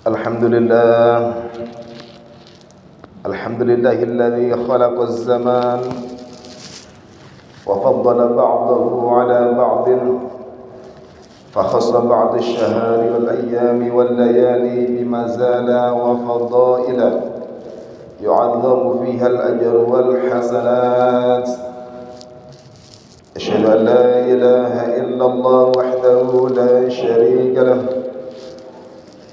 Alhamdulillah Alhamdulillahilladzi khalaqaz zaman wa faddala ba'dahu ala ba'din fakhassa ba'd ash-shahari wal ayyami wal layali bimazala wa fadaila yu'azzamu fiha al-ajru wal hasanat. Asyhadu an la ilaha illallah wahdahu la syarika lahu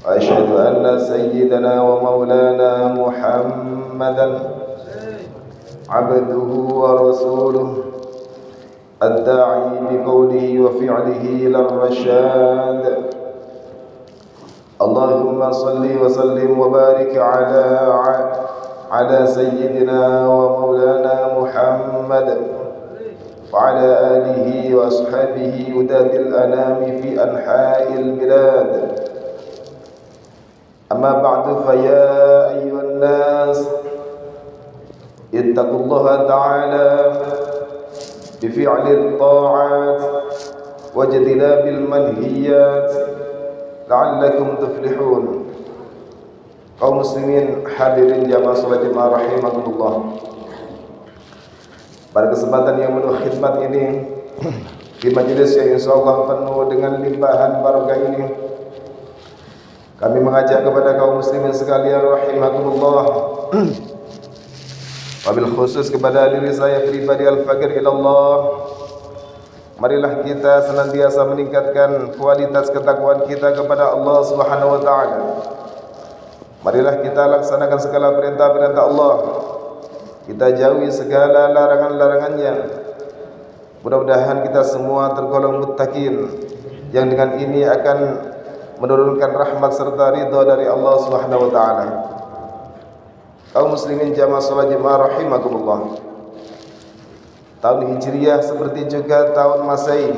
وأشهد أن سيدنا ومولانا محمدا عبده ورسوله الداعي بقوله وفعله إلى الرشاد. اللهم صل وسلم وبارك على سيدنا ومولانا محمد وعلى آله وأصحابه هداة الأنام في أنحاء البلاد. أما بعد فيا أيها الناس اتقوا الله تعالى بفعل الطاعات واجتناب المنهيات لعلكم تفلحون. Kaum muslimin hadirin jamaah salat Jumat rahimakumullah. Pada kesempatan yang penuh khidmat ini, di majelis yang insyaallah penuh dengan limpahan barakah ini, kami mengajak kepada kaum muslimin sekalian rahimakumullah, wabil khusus kepada diri saya pribadi al-fakir ilallah, marilah kita senantiasa meningkatkan kualitas ketakwaan kita kepada Allah Subhanahu wa taala. Marilah kita laksanakan segala perintah-perintah Allah, kita jauhi segala larangan-larangannya. Mudah-mudahan kita semua tergolong muttaqin yang dengan ini akan menurunkan rahmat serta ridha dari Allah Subhanahu wa taala. Kaum muslimin jamaah salat Jumat rahimakumullah. Tahun Hijriah seperti juga tahun Masehi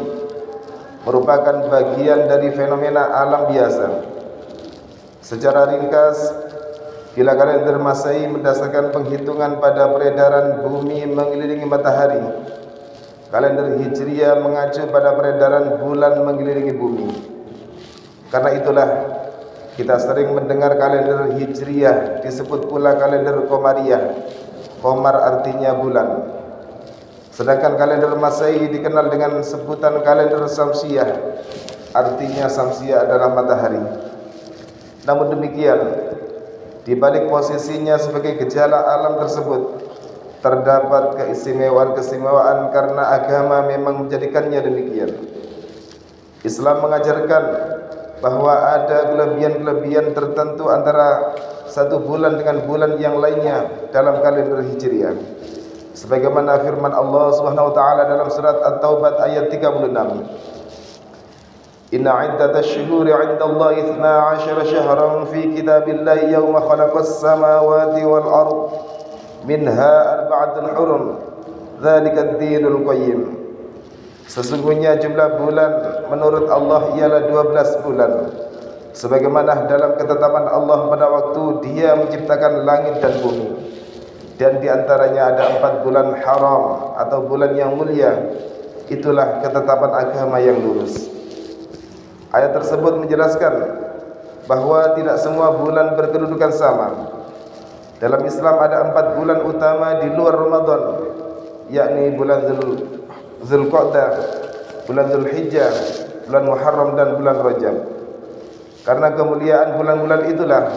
merupakan bagian dari fenomena alam biasa. Secara ringkas, bila kalender Masehi berdasarkan penghitungan pada peredaran bumi mengelilingi matahari, kalender Hijriah mengacu pada peredaran bulan mengelilingi bumi. Karena itulah kita sering mendengar kalender Hijriah disebut pula kalender Qamariyah. Qamar artinya bulan. Sedangkan kalender Masehi dikenal dengan sebutan kalender Samsiyah. Artinya Samsiyah adalah matahari. Namun demikian, di balik posisinya sebagai gejala alam tersebut, terdapat keistimewaan karena agama memang menjadikannya demikian. Islam mengajarkan bahwa ada kelebihan-kelebihan tertentu antara satu bulan dengan bulan yang lainnya dalam kalender Hijriah. Sebagaimana firman Allah Subhanahu wa taala dalam surat At-Taubah ayat 36. Inna 'iddatash shuhuri 'indallahi 12 syahran fi kitabillahi yawma khalaqas samawati wal ard minha arba'atun hurum dzalikad dinul qayyim. Sesungguhnya jumlah bulan menurut Allah ialah 12 bulan, sebagaimana dalam ketetapan Allah pada waktu Dia menciptakan langit dan bumi. Dan di antaranya ada 4 bulan haram atau bulan yang mulia. Itulah ketetapan agama yang lurus. Ayat tersebut menjelaskan bahwa tidak semua bulan berkedudukan sama. Dalam Islam ada 4 bulan utama di luar Ramadan, yakni bulan Zulqa'dah, bulan Zulhijjah, bulan Muharram dan bulan Rajab. Karena kemuliaan bulan-bulan itulah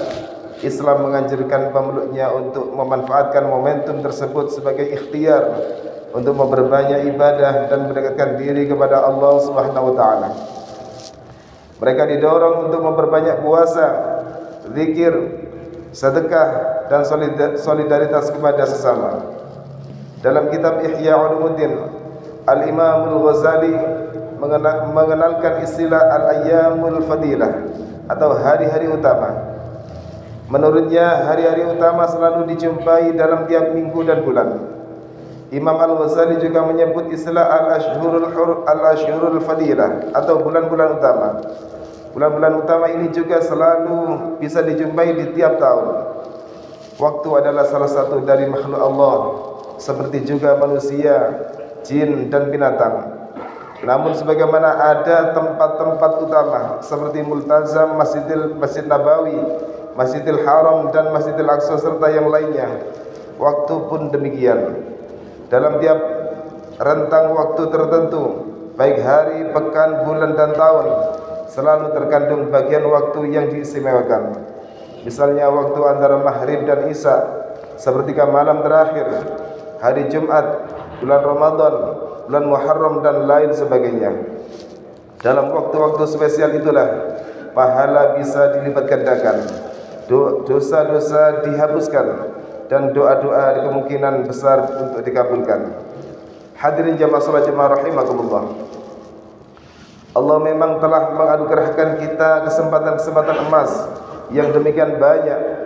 Islam menganjurkan pemeluknya untuk memanfaatkan momentum tersebut sebagai ikhtiar untuk memperbanyak ibadah dan mendekatkan diri kepada Allah Subhanahu wa taala. Mereka didorong untuk memperbanyak puasa, zikir, sedekah dan solidaritas kepada sesama. Dalam kitab Ihya Ulumuddin, Al-Imam Al-Ghazali mengenalkan istilah Al-Ayyamul Fadilah atau hari-hari utama. Menurutnya, hari-hari utama selalu dijumpai dalam tiap minggu dan bulan. Imam Al-Ghazali juga menyebut istilah Al-Ashhurul Fadilah atau bulan-bulan utama. Bulan-bulan utama ini juga selalu bisa dijumpai di tiap tahun. Waktu adalah salah satu dari makhluk Allah, seperti juga manusia, jin dan binatang. Namun sebagaimana ada tempat-tempat utama seperti Multazam, Masjid Nabawi, Masjidil Haram dan Masjidil Aqsa serta yang lainnya, waktu pun demikian. Dalam tiap rentang waktu tertentu, baik hari, pekan, bulan dan tahun, selalu terkandung bagian waktu yang diistimewakan. Misalnya waktu antara maghrib dan isya, seperti malam terakhir, hari Jumat, bulan Ramadan, bulan Muharram dan lain sebagainya. Dalam waktu-waktu spesial itulah pahala bisa dilipat gandakan, dosa-dosa dihapuskan, dan doa-doa kemungkinan besar untuk dikabulkan. Hadirin jamaah salat jemaah rahimakumullah, Allah memang telah menganugerahkan kita kesempatan-kesempatan emas yang demikian banyak.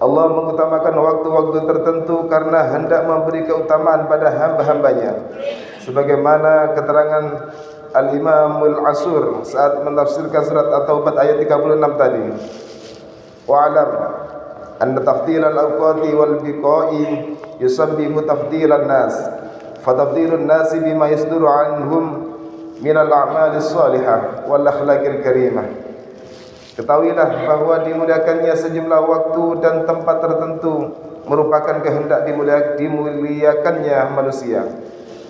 Allah mengutamakan waktu-waktu tertentu karena hendak memberi keutamaan pada hamba-hambanya, sebagaimana keterangan Al-Imam Al-Asur saat menafsirkan surat At-Taubah ayat 36 tadi. Wa'alam anna tafdil al-awqati wal biqa'i yusabbihu tafdilan nas, fatafdilun nasi bima yasduru anhum minal a'mali salihah wal akhlaqil karimah. Ketahuilah bahawa dimuliakannya sejumlah waktu dan tempat tertentu merupakan kehendak dimuliakannya manusia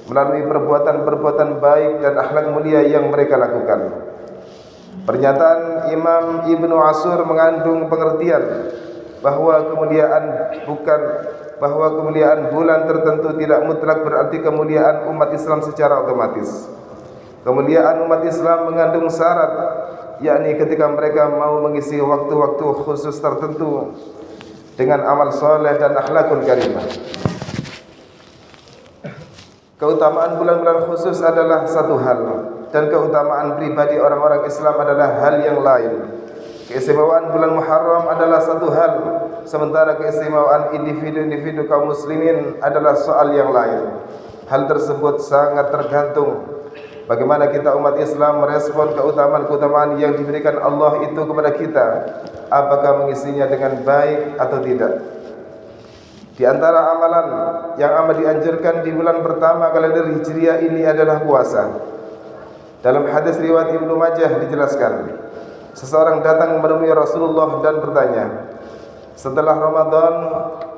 melalui perbuatan-perbuatan baik dan akhlak mulia yang mereka lakukan. Pernyataan Imam Ibnu Ashur mengandung pengertian bahawa kemuliaan bulan tertentu tidak mutlak berarti kemuliaan umat Islam secara otomatis. Kemuliaan umat Islam mengandung syarat, yakni ketika mereka mau mengisi waktu-waktu khusus tertentu dengan amal soleh dan akhlakul karimah. Keutamaan bulan-bulan khusus adalah satu hal, dan keutamaan pribadi orang-orang Islam adalah hal yang lain. Keistimewaan bulan Muharram adalah satu hal, sementara keistimewaan individu-individu kaum muslimin adalah soal yang lain. Hal tersebut sangat tergantung bagaimana kita umat Islam merespon keutamaan-keutamaan yang diberikan Allah itu kepada kita, apakah mengisinya dengan baik atau tidak. Di antara amalan yang amat dianjurkan di bulan pertama kalender Hijriah ini adalah puasa. Dalam hadis riwayat Ibnu Majah dijelaskan, seseorang datang menemui Rasulullah dan bertanya, setelah Ramadan,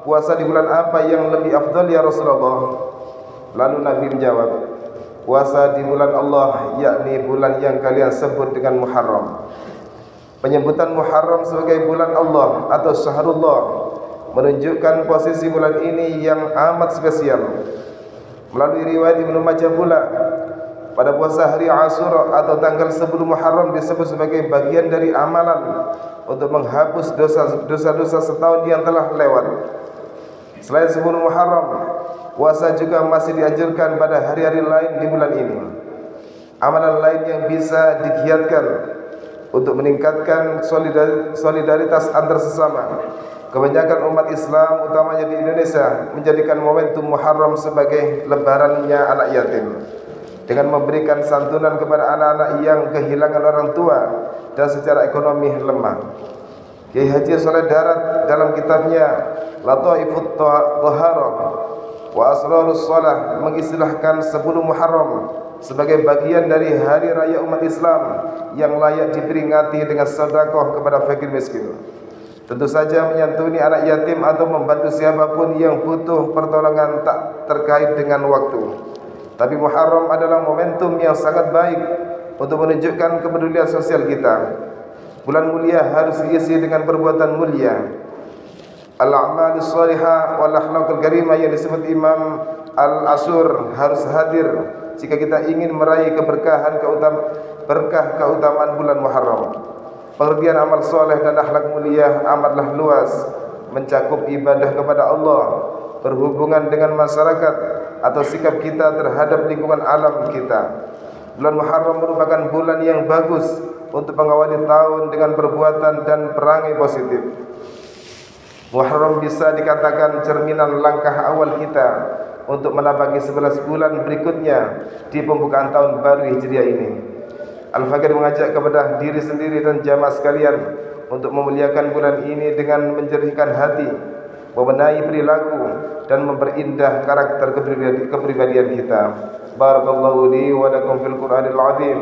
puasa di bulan apa yang lebih afdal ya Rasulullah? Lalu Nabi menjawab, puasa di bulan Allah, yakni bulan yang kalian sebut dengan Muharram. Penyebutan Muharram sebagai bulan Allah atau Syahrullah menunjukkan posisi bulan ini yang amat spesial. Melalui riwayat Ibnu Majah pula, pada puasa hari Ashura atau tanggal 10 Muharram disebut sebagai bagian dari amalan untuk menghapus dosa-dosa setahun yang telah lewat. Selain 10 Muharram, puasa juga masih dianjurkan pada hari-hari lain di bulan ini. Amalan lain yang bisa digiatkan untuk meningkatkan solidaritas antar sesama. Kebanyakan umat Islam, utamanya di Indonesia, menjadikan momentum Muharram sebagai lebarannya anak yatim, dengan memberikan santunan kepada anak-anak yang kehilangan orang tua dan secara ekonomi lemah. Kiai Haji Saleh Darat dalam kitabnya Lataifut Thaharah wa Asrarus Shalah mengistilahkan 10 Muharram sebagai bagian dari hari raya umat Islam yang layak diperingati dengan sedekah kepada fakir miskin. Tentu saja menyantuni anak yatim atau membantu siapapun yang butuh pertolongan tak terkait dengan waktu. Tapi Muharram adalah momentum yang sangat baik untuk menunjukkan kepedulian sosial kita. Bulan mulia harus diisi dengan perbuatan mulia. Al-a'malus salihah wal akhlaqul karimah yang disebut Imam Al-Asur harus hadir jika kita ingin meraih berkah keutamaan bulan Muharram. Pengertian amal soleh dan akhlak mulia amatlah luas, mencakup ibadah kepada Allah, berhubungan dengan masyarakat, atau sikap kita terhadap lingkungan alam kita. Bulan Muharram merupakan bulan yang bagus untuk mengawali tahun dengan perbuatan dan perangai positif. Muharram bisa dikatakan cerminan langkah awal kita untuk menapaki 11 bulan berikutnya di pembukaan tahun baru Hijriah ini. Al-Fakir mengajak kepada diri sendiri dan jamaah sekalian untuk memuliakan bulan ini dengan menjernihkan hati, membenahi perilaku, dan memperindah karakter kepribadian kita. Barakallahu li wa lakum fil Qur'anil azim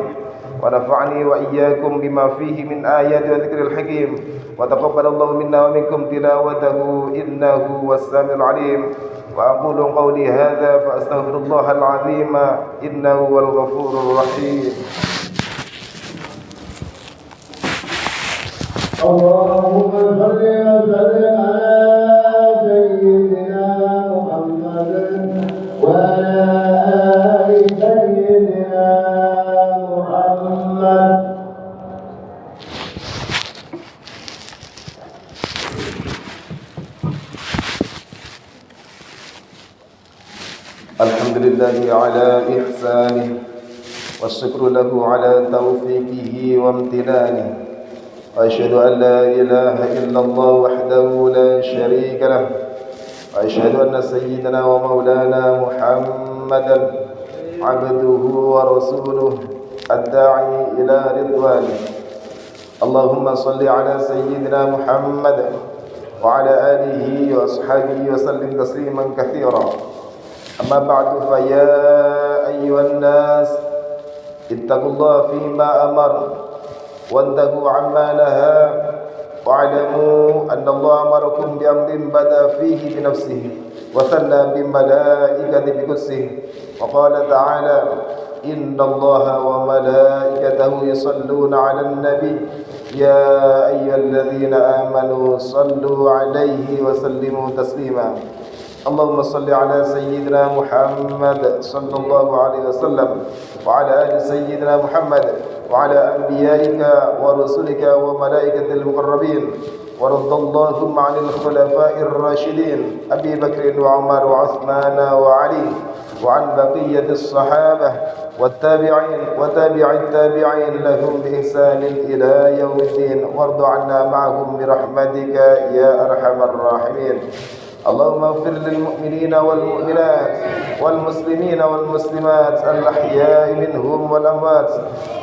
wa nafa'ani wa iyyakum bima fihi min ayati wa dzikril hakim wa taqabbalallahu minna wa minkum tilawatahu innahu was-sami'ul 'alim. Wa aqulu qawli hadza fa astaghfirullahal 'azima innahu wal ghafurur rahim. اللهم صل وسلم على سيدنا محمد وعلى آل سيدنا محمد. الحمد لله على إحسانه والشكر له على توفيقه وامتنانه وأشهد أن لا إله إلا الله وحده لا شريك له وأشهد أن سيدنا ومولانا محمدا عبده ورسوله الداعي إلى رضوانه. اللهم صل على سيدنا محمد وعلى آله وأصحابه وسلم تسليما كثيرا. أما بعد فيا أيها الناس اتقوا الله فيما أمر وانتهوا عما نهى واعلموا أن الله أمركم بأمر بدأ فيه بنفسه وثنى بملائكته بقدسه وقال تعالى إن الله وملائكته يصلون على النبي يا أيها الذين آمنوا صلوا عليه وسلموا تسليما. اللهم صل على سيدنا محمد صلى الله عليه وسلم وعلى آل سيدنا محمد وعلى أنبيائك ورسلك وملائكة المقربين ورضى اللهم عن الخلفاء الراشدين أبي بكر وعمر وعثمان وعلي وعن بقية الصحابة والتابعين وتابع التابعين لهم بإحسان إلى يوم الدين وارض عنا معهم برحمتك يا أرحم الراحمين. اللهم اغفر للمؤمنين والمؤمنات والمسلمين والمسلمات الأحياء منهم والأموات.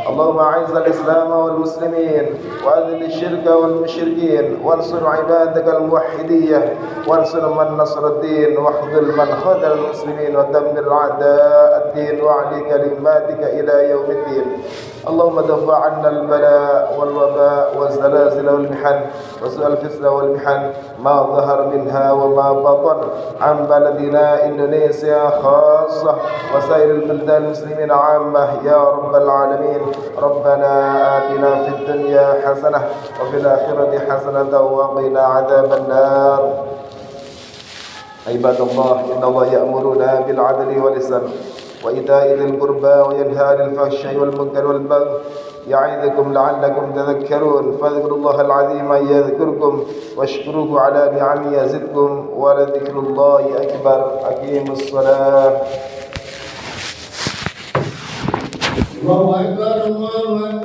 اللهم أعز الإسلام والمسلمين وأذل الشرك والمشركين وانصر عبادك الموحدية وانصر من نصر الدين واخذل من خذل المسلمين ودمر أعداء الدين واعلي كلماتك إلى يوم الدين. اللهم دفع عنا البلاء والوباء والزلازل والمحن وسوء الفتنة والمحن ما ظهر منها وما بطن عن بلدنا إندونيسيا خاصة وسائر البلدان المسلمين عامة يا رب العالمين. ربنا آتنا في الدنيا حسنة وفي الآخرة حسنة وقنا عذاب النار. عباد الله إن الله يأمرنا بالعدل والإحسان وإيتاء ذي القربى وينهى عن الفحشاء والمنكر والبغي يعظكم لعلكم تذكرون. فاذكروا الله العظيم يذكركم واشكروه على نعمه يزدكم ولذكر الله أكبر. أقيموا الصلاة. الله أكبر الله أكبر.